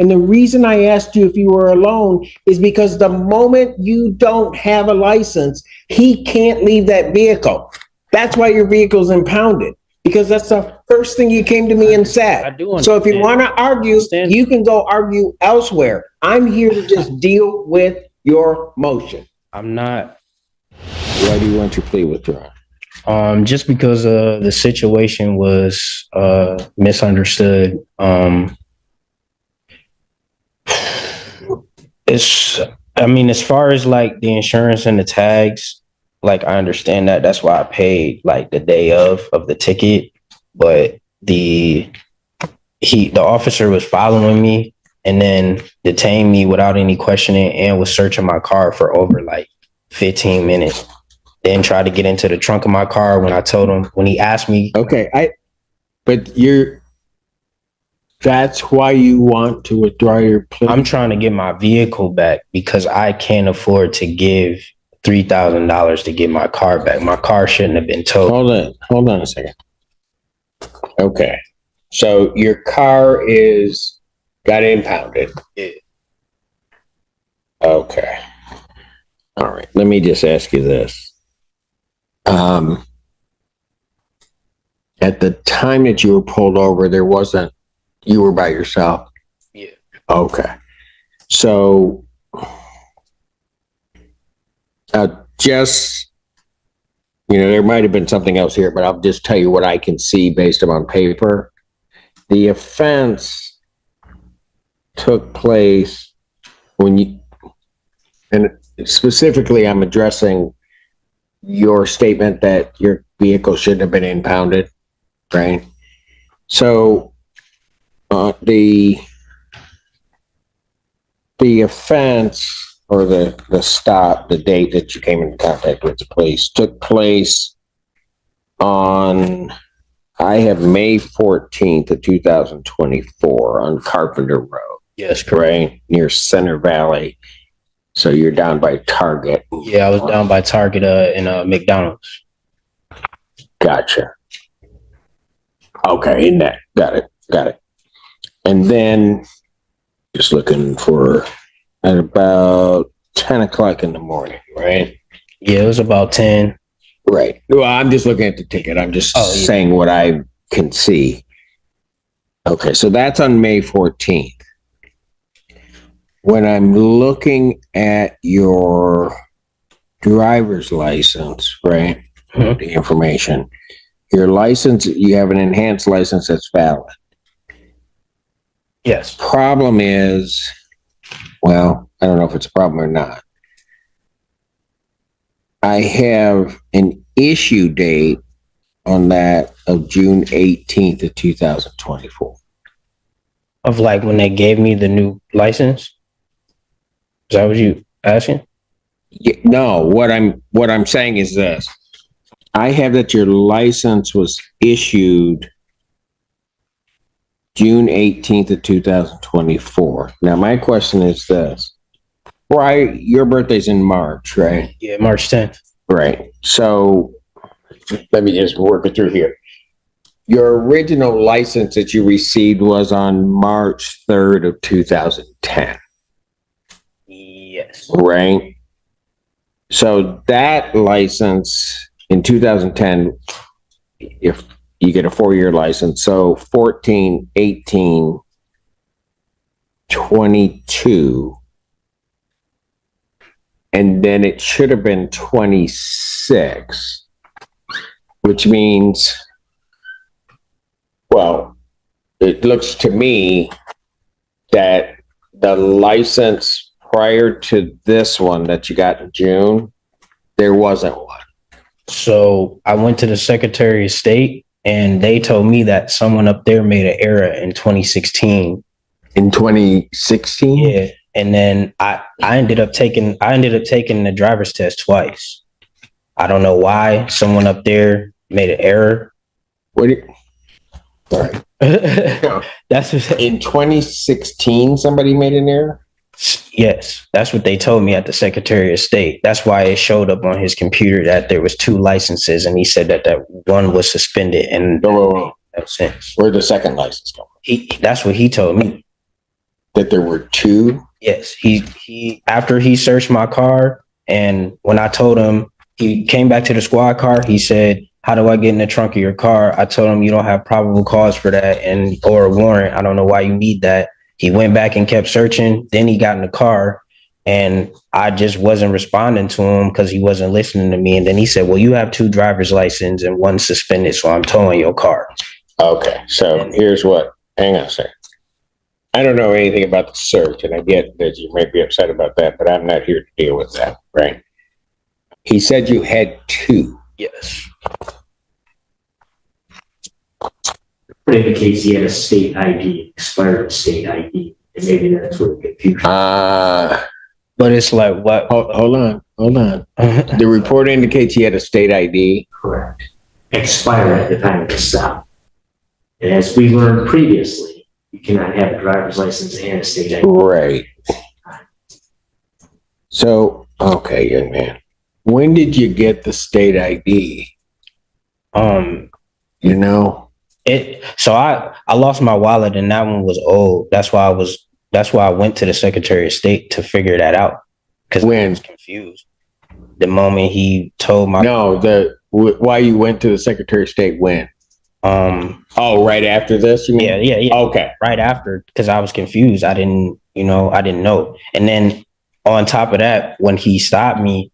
And the reason I asked you if you were alone is because the moment you don't have a license, he can't leave that vehicle. That's why your vehicle's impounded, because that's the first thing you came to me and said. I do understand. So if you want to argue, you can go argue elsewhere. I'm here to just deal with your motion. I'm not. Why do you want your plea withdrawn? Just because the situation was misunderstood. I mean, as far as like the insurance and the tags, like I understand that. That's why I paid like the day of the ticket. But the officer was following me and then detained me without any questioning and was searching my car for over like 15 minutes. Then tried to get into the trunk of my car when I told him, when he asked me. Okay, that's why you want to withdraw your plea? I'm trying to get my vehicle back because I can't afford to give $3,000 to get my car back. My car shouldn't have been towed. Hold on a second. Okay, so your car got impounded. Yeah. Okay. All right, let me just ask you this. At the time that you were pulled over, you were by yourself? Yeah. Okay. So, there might have been something else here, but I'll just tell you what I can see based on paper. The offense took place and specifically I'm addressing your statement that your vehicle shouldn't have been impounded, right? So the offense or the stop, the date that you came into contact with the police took place on, I have May 14th of 2024 on Carpenter Road. Yes, correct. Right? Near Center Valley. So you're down by Target. Yeah, I was down by Target in McDonald's. Gotcha. Okay, got it. And then just looking for at about 10 o'clock in the morning, right? Yeah, it was about 10. Right. Well, I'm just looking at the ticket. I'm just saying what I can see. Okay, so that's on May 14th. When I'm looking at your driver's license, right? Mm-hmm. The information, your license, you have an enhanced license that's valid. Yes. Problem is, well, I don't know if it's a problem or not. I have an issue date on that of June 18th of 2024. Of like when they gave me the new license? Is that what you asking? Yeah, no, what I'm saying is this. I have that your license was issued June 18th of 2024. Now, my question is this. Right, your birthday's in March, right? Yeah, March 10th. Right. So let me just work it through here. Your original license that you received was on March 3rd of 2010. Yes. Right. So that license in 2010, if you get a 4-year license, so 14, 18, 22, and then it should have been 26, which means, well, it looks to me that the license prior to this one that you got in June, there wasn't one. So I went to the Secretary of State and they told me that someone up there made an error in 2016. In 2016? Yeah. And then I ended up taking the driver's test twice. I don't know why someone up there made an error. All right. That's what, in 2016 somebody made an error? Yes, that's what they told me at the Secretary of State. That's why it showed up on his computer that there was 2 licenses, and he said that one was suspended. And Where'd the second license go? That's what he told me. That there were two? Yes, he after he searched my car, and when I told him, he came back to the squad car. He said, "How do I get in the trunk of your car?" I told him, "You don't have probable cause for that, and or a warrant. I don't know why you need that." He went back and kept searching. Then he got in the car, and I just wasn't responding to him because he wasn't listening to me. And then he said, "Well, you have 2 driver's licenses and 1 suspended, so I'm towing your car." Okay, so here's what, hang on a second. I don't know anything about the search, and I get that you might be upset about that, but I'm not here to deal with that, right? He said you had 2. Yes. It indicates he had a state ID, expired state ID, and maybe that's where the confusion. But it's like, what? Hold on. The report indicates he had a state ID. Correct. Expired at the time of the stop. And as we learned previously, you cannot have a driver's license and a state ID. Right. So, okay, young man. When did you get the state ID? You know? So I lost my wallet, and that one was old. That's why I went to the Secretary of State to figure that out. Because I was confused. The moment he told my why you went to the Secretary of State when? Right after this, you mean? Yeah. Okay. Right after, because I was confused. I didn't know. And then on top of that, when he stopped me,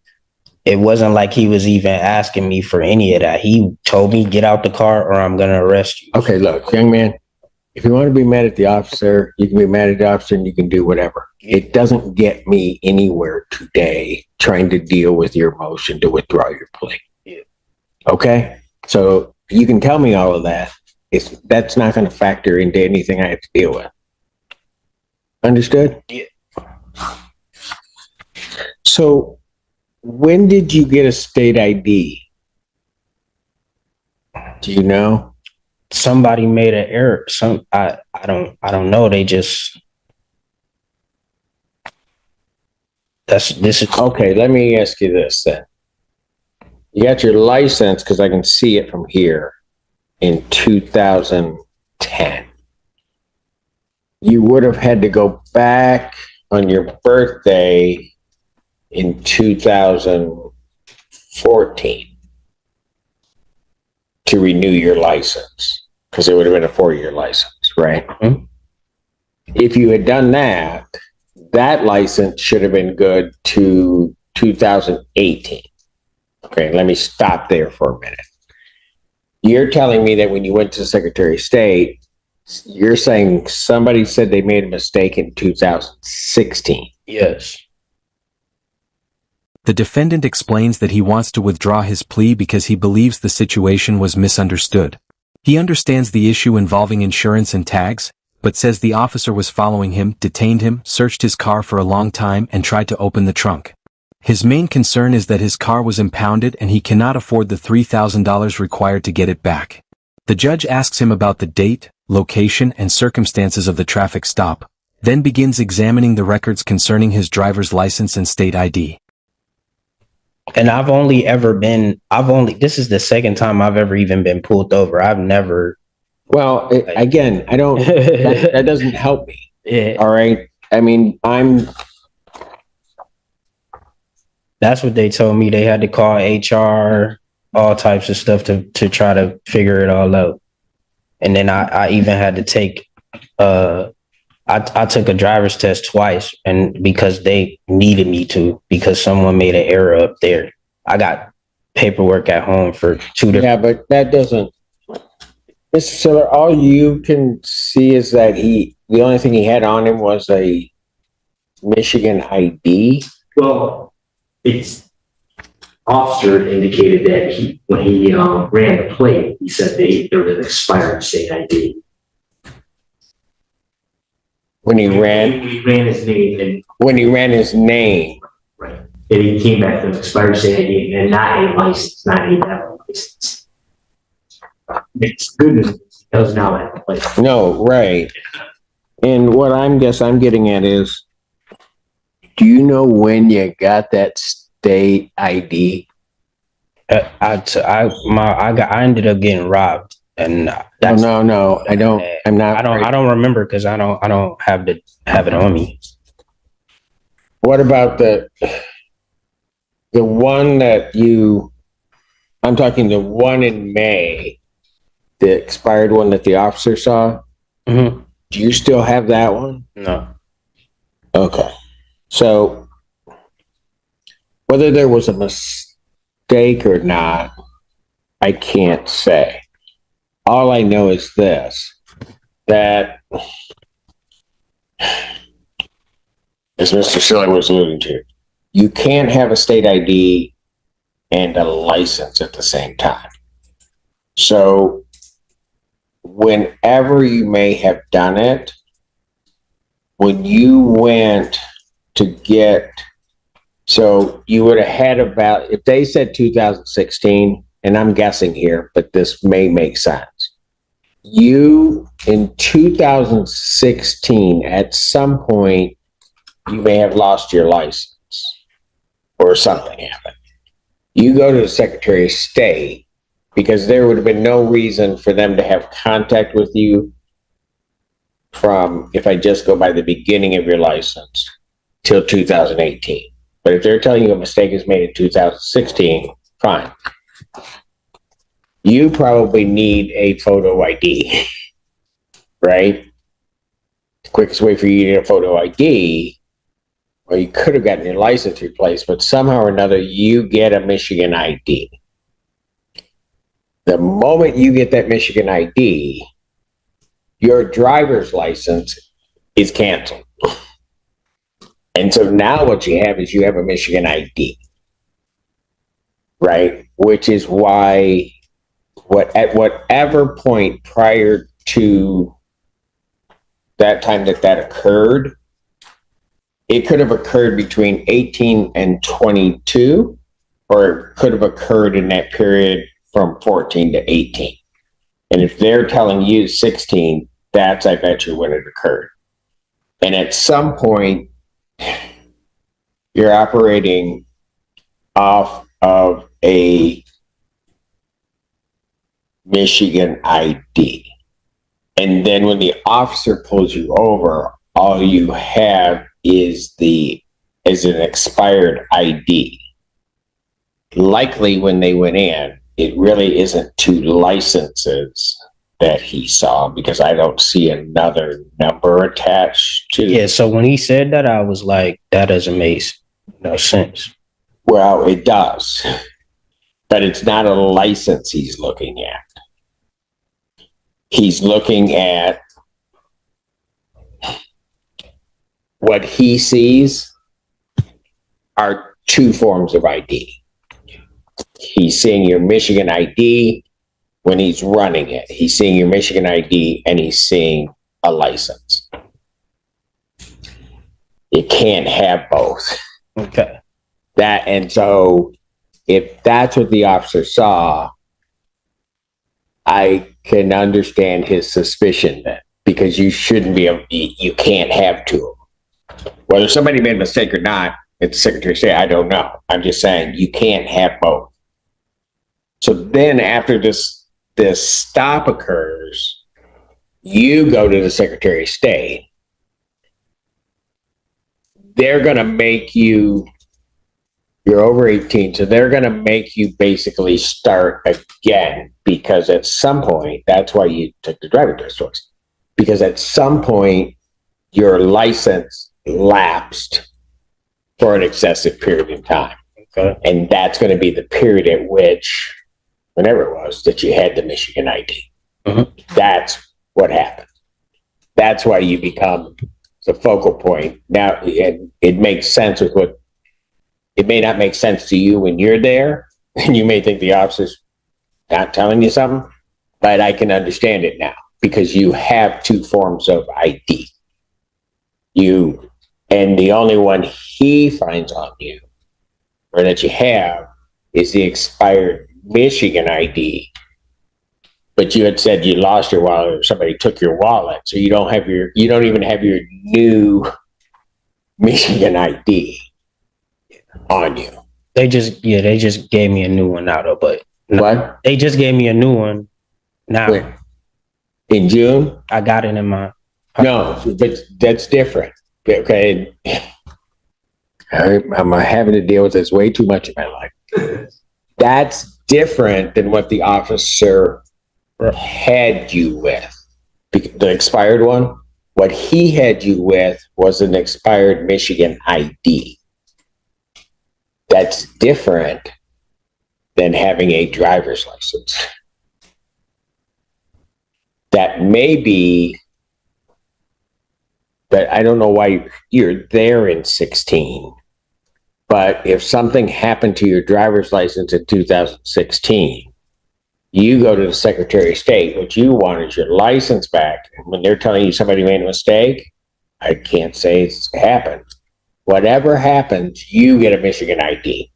it wasn't like he was even asking me for any of that. He told me, "Get out the car or I'm going to arrest you." Okay, look, young man, if you want to be mad at the officer, you can be mad at the officer and you can do whatever. It doesn't get me anywhere today trying to deal with your motion to withdraw your plea. Yeah. Okay? So you can tell me all of that. That's not going to factor into anything I have to deal with. Understood? Yeah. So when did you get a state ID? Do you know? Somebody made an error. I don't know. They just this is okay. Let me ask you this then. You got your license, because I can see it from here, in 2010. You would have had to go back on your birthday in 2014 to renew your license, because it would have been a 4-year license, right? Mm-hmm. If you had done that, that license should have been good to 2018. Okay, let me stop there for a minute. You're telling me that when you went to the Secretary of State, you're saying somebody said they made a mistake in 2016. Yes. The defendant explains that he wants to withdraw his plea because he believes the situation was misunderstood. He understands the issue involving insurance and tags, but says the officer was following him, detained him, searched his car for a long time, and tried to open the trunk. His main concern is that his car was impounded and he cannot afford the $3,000 required to get it back. The judge asks him about the date, location, and circumstances of the traffic stop, then begins examining the records concerning his driver's license and state ID. And this is the second time I've ever even been pulled over. I've never. Well, again, I don't, that doesn't help me. Yeah. All right. I mean, That's what they told me. They had to call HR, all types of stuff to try to figure it all out. And then I even had to take, I took a driver's test twice, and because they needed me to, because someone made an error up there. I got paperwork at home for 2 different. Yeah, but that doesn't, Mr. Siller, all you can see is that the only thing he had on him was a Michigan ID. Well, it's officer indicated that when he ran the plate, he said there was an expired state ID. When he ran his name, and right, and he came back with an expired state ID and not a license, not a valid license. It's good news. He does now have a license. No, right. And what I'm getting at is, do you know when you got that state ID? I ended up getting robbed, and No, I don't. I'm not. I don't remember because I don't have it on me. What about the one that you? I'm talking the one in May, the expired one that the officer saw. Mm-hmm. Do you still have that one? No. Okay. So whether there was a mistake or not, I can't say. All I know is this, that as Mr. Silly was alluding to, you can't have a state ID and a license at the same time. So whenever you may have done it, when you went to get, so you would have had about, if they said 2016, and I'm guessing here, but this may make sense. You, in 2016, at some point, you may have lost your license or something happened. You go to the Secretary of State because there would have been no reason for them to have contact with you from, if I just go by the beginning of your license, till 2018. But if they're telling you a mistake is made in 2016, fine. You probably need a photo ID, right? The quickest way for you to get a photo ID, well, you could have gotten your license replaced, but somehow or another, you get a Michigan ID. The moment you get that Michigan ID, your driver's license is canceled. And so now what you have is you have a Michigan ID, right? Which is why at whatever point prior to that time that occurred, it could have occurred between 18 and 22, or it could have occurred in that period from 14 to 18. And if they're telling you 16, that's, I bet you, when it occurred. And at some point, you're operating off of a Michigan ID. And then when the officer pulls you over, all you have is an expired ID. Likely when they went in, it really isn't two licenses that he saw, because I don't see another number attached to. Yeah, so when he said that, I was like, that doesn't make no sense. Well, it does, but it's not a license he's looking at. He's looking at what he sees are two forms of ID. He's seeing your Michigan ID when he's running it. He's seeing your Michigan ID and he's seeing a license. You can't have both. Okay. And so if that's what the officer saw, I can understand his suspicion then, because you shouldn't be you can't have two of them. Whether somebody made a mistake or not, it's the Secretary of State, I don't know. I'm just saying you can't have both. So then after this stop occurs, you go to the Secretary of State. They're going to make you're over 18, so they're going to make you basically start again, because at some point, that's why you took the driving test course, because at some point, your license lapsed for an excessive period of time. Okay. And that's going to be the period at which, whenever it was, that you had the Michigan ID. Mm-hmm. That's what happened. That's why you become the focal point. Now, it makes sense with what, it may not make sense to you when you're there, and you may think the officer's not telling you something, but I can understand it now, because you have two forms of ID. And the only one he finds on you, or that you have, is the expired Michigan ID. But you had said you lost your wallet, or somebody took your wallet, so you don't even have your new Michigan ID on you. They just gave me a new one now though, but What? they just gave me a new one now. In June? I got it in my. No, but that's different. Okay. I'm having to deal with this way too much in my life. That's different than what the officer had you with. The expired one, what he had you with was an expired Michigan ID. That's different than having a driver's license. That may be, but I don't know why you're there in 16. But if something happened to your driver's license in 2016, you go to the Secretary of State. What you want is your license back. And when they're telling you somebody made a mistake, I can't say it's happened. Whatever happens, you get a Michigan ID.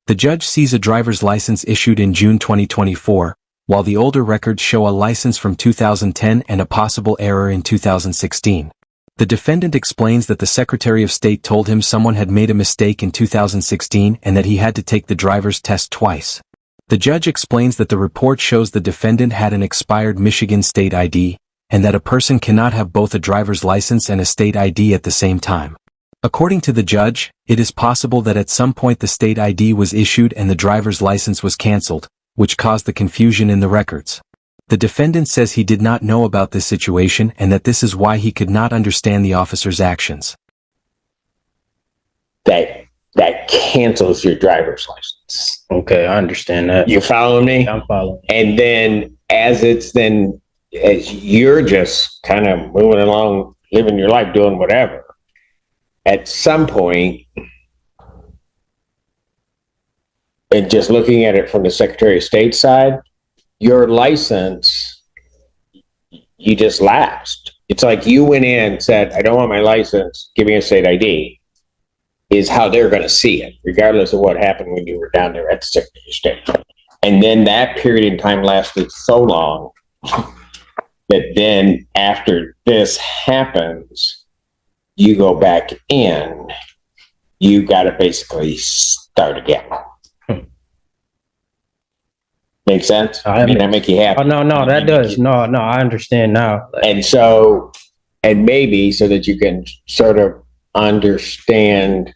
The judge sees a driver's license issued in June 2024, while the older records show a license from 2010 and a possible error in 2016. The defendant explains that the Secretary of State told him someone had made a mistake in 2016 and that he had to take the driver's test twice. The judge explains that the report shows the defendant had an expired Michigan state ID, and that a person cannot have both a driver's license and a state ID at the same time. According to the judge, it is possible that at some point the state ID was issued and the driver's license was canceled, which caused the confusion in the records. The defendant says he did not know about this situation and that this is why he could not understand the officer's actions. That cancels your driver's license. Okay, I understand that. You following me? I'm following. And then as you're just kind of moving along, living your life, doing whatever, at some point, and just looking at it from the Secretary of State side, your license, you just lapsed. It's like you went in and said, I don't want my license, give me a state ID, is how they're going to see it, regardless of what happened when you were down there at the Secretary of State. And then that period in time lasted so long that then after this happens, you go back in, you got to basically start again. Make sense? I mean, that make you happy? Oh, no, that does. No, I understand now. And maybe so that you can sort of understand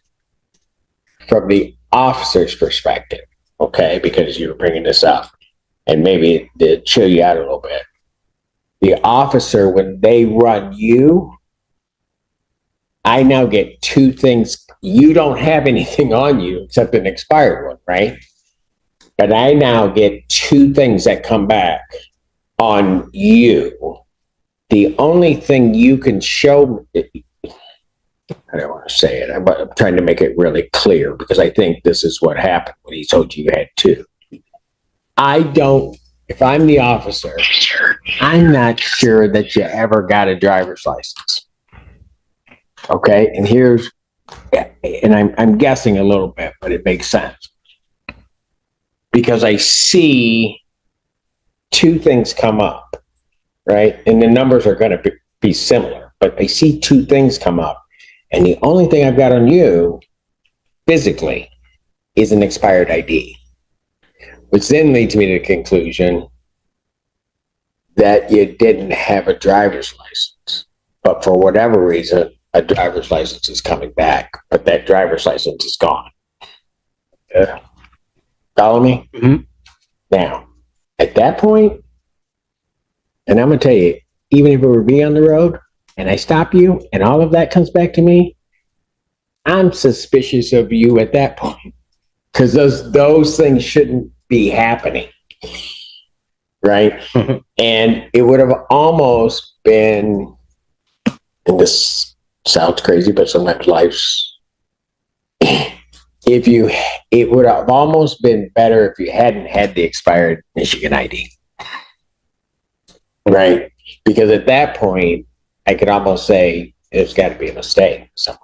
from the officer's perspective, okay, because you were bringing this up, and maybe to chill you out a little bit. The officer, when they run you, I now get two things. You don't have anything on you except an expired one, right? But I now get two things that come back on you. The only thing you can show, I don't want to say it, but I'm trying to make it really clear because I think this is what happened when he told you had two. If I'm the officer, I'm not sure that you ever got a driver's license. Okay, and I'm guessing a little bit, but it makes sense. Because I see two things come up, right? And the numbers are going to be similar, but I see two things come up. And the only thing I've got on you physically is an expired ID, which then leads me to the conclusion that you didn't have a driver's license. But for whatever reason, a driver's license is coming back, but that driver's license is gone. Yeah. Follow me? Mm-hmm. Now, at that point, and I'm going to tell you, even if it were me on the road and I stop you and all of that comes back to me, I'm suspicious of you at that point because those things shouldn't be happening. Right? Mm-hmm. And it would have almost been, and this sounds crazy, but sometimes life's, it would have almost been better if you hadn't had the expired Michigan ID. Right? Because at that point, I could almost say there's got to be a mistake somewhere.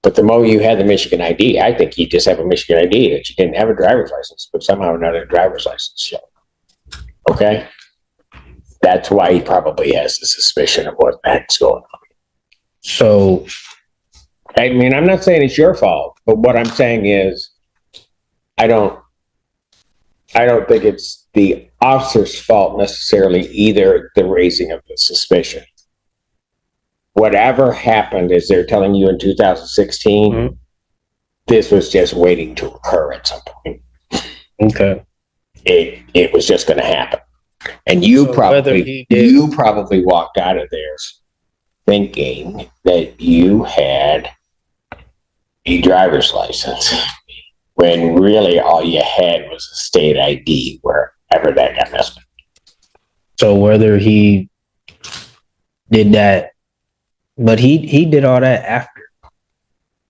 But the moment you had the Michigan ID, I think you just have a Michigan ID that you didn't have a driver's license, but somehow another driver's license showed. Okay? That's why he probably has the suspicion of what the heck's going on. So, I mean, I'm not saying it's your fault, but what I'm saying is, I don't think it's the officer's fault necessarily either, the raising of the suspicion. Whatever happened, as they're telling you in 2016, Mhm. this was just waiting to occur at some point. Okay. It was just going to happen. And you So whether he did- probably walked out of there thinking that you had a driver's license when really all you had was a state ID wherever that got messed up. So whether he did that, but he did all that after.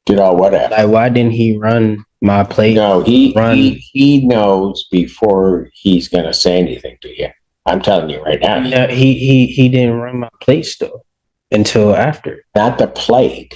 Did all whatever. Like, why didn't he run my plate? No, he knows before he's going to say anything to you. I'm telling you right now. Yeah, he didn't run my plate still until after. Not the plate,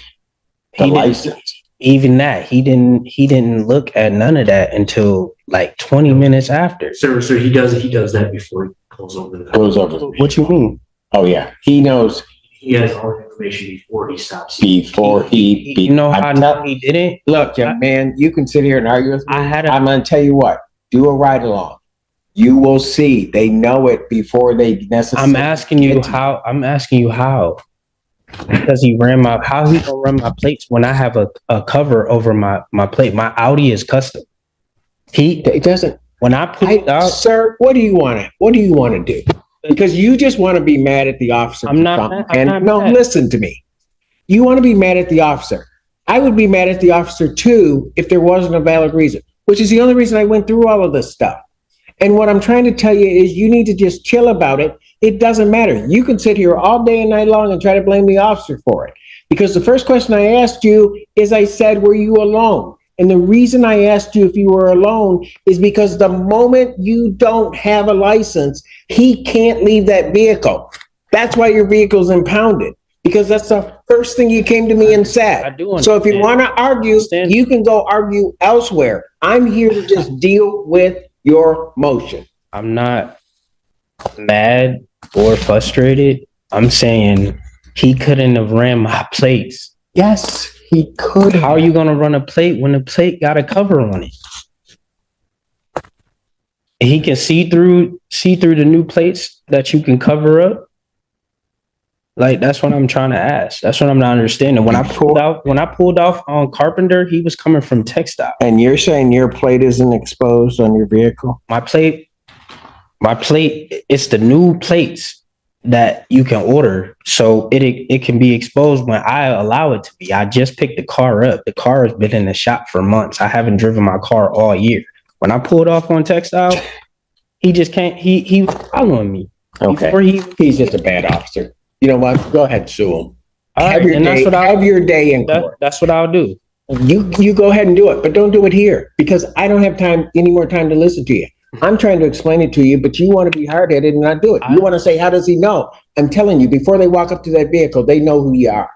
the He didn't- license. Even that, he didn't look at none of that until like 20 minutes after. So he does that before he pulls over the. Goes over. What you mean? Oh yeah, he knows He has all the information before he stops. before he. You know how I I'm know he didn't? Look, young man, you can sit here and argue with me. I I'm going to tell you what. Do a ride along. You will see. They know it before they necessarily. I'm asking you how. Because he how he gonna run my plates when I have a cover over my plate? My Audi is custom. It doesn't. When I pulled out, Sir, what do you want to do? Because you just want to be mad at the officer. I'm not mad. I'm not no, mad. listen to me. You want to be mad at the officer. I would be mad at the officer too if there wasn't a valid reason, which is the only reason I went through all of this stuff. And what I'm trying to tell you is you need to just chill about it. It doesn't matter. You can sit here all day and night long and try to blame the officer for it. Because the first question I asked you is I said, were you alone? And the reason I asked you if you were alone is because the moment you don't have a license, he can't leave that vehicle. That's why your vehicle's impounded. Because that's the first thing you came to me and said. I do So if you understand. want to argue, you can go argue elsewhere. I'm here to just deal with your motion. I'm not mad or frustrated. I'm saying he couldn't have ran my plates. Yes, he could. How are you gonna run a plate when the plate got a cover on it? He can see through the new plates that you can cover up. Like, that's what I'm trying to ask. That's what I'm not understanding. When I pulled off on Carpenter, he was coming from Textile. And you're saying your plate isn't exposed on your vehicle? My plate, it's the new plates that you can order. So it can be exposed when I allow it to be. I just picked the car up. The car has been in the shop for months. I haven't driven my car all year. When I pulled off on Textile, he just can't, he was following me. Okay. He's just a bad officer. You know what? Go ahead, sue him. All right, and that's what have your day in court. that's what I'll do. You go ahead and do it, but don't do it here because I don't have any more time to listen to you. I'm trying to explain it to you, but you want to be hard-headed and not do it. You want to say, how does he know? I'm telling you, before they walk up to that vehicle, they know who you are.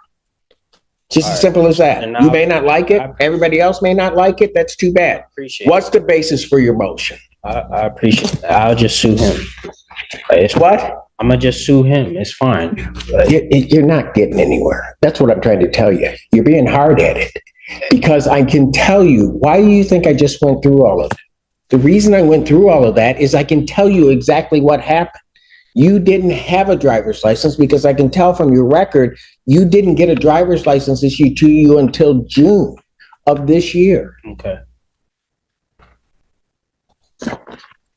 Just as simple as that. You may not like it. Everybody else may not like it. That's too bad. What's the basis for your motion? I appreciate that. I'll just sue him. It's What? I'm gonna just sue him. It's fine. But You're not getting anywhere. That's what I'm trying to tell you. You're being hard-headed because I can tell you, why do you think I just went through all of that? The reason I went through all of that is I can tell you exactly what happened. You didn't have a driver's license because I can tell from your record, you didn't get a driver's license issued to you until June of this year. okay.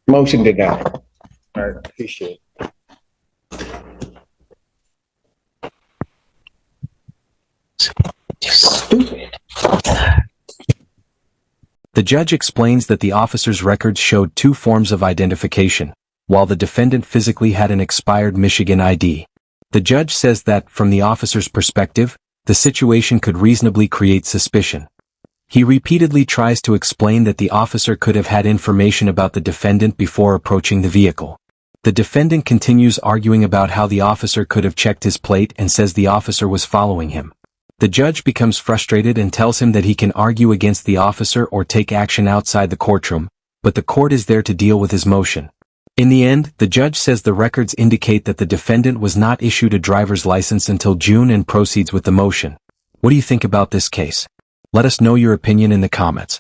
Motion denied. All right. Appreciate it. Stupid. The judge explains that the officer's records showed two forms of identification, while the defendant physically had an expired Michigan ID. The judge says that, from the officer's perspective, the situation could reasonably create suspicion. He repeatedly tries to explain that the officer could have had information about the defendant before approaching the vehicle. The defendant continues arguing about how the officer could have checked his plate and says the officer was following him. The judge becomes frustrated and tells him that he can argue against the officer or take action outside the courtroom, but the court is there to deal with his motion. In the end, the judge says the records indicate that the defendant was not issued a driver's license until June and proceeds with the motion. What do you think about this case? Let us know your opinion in the comments.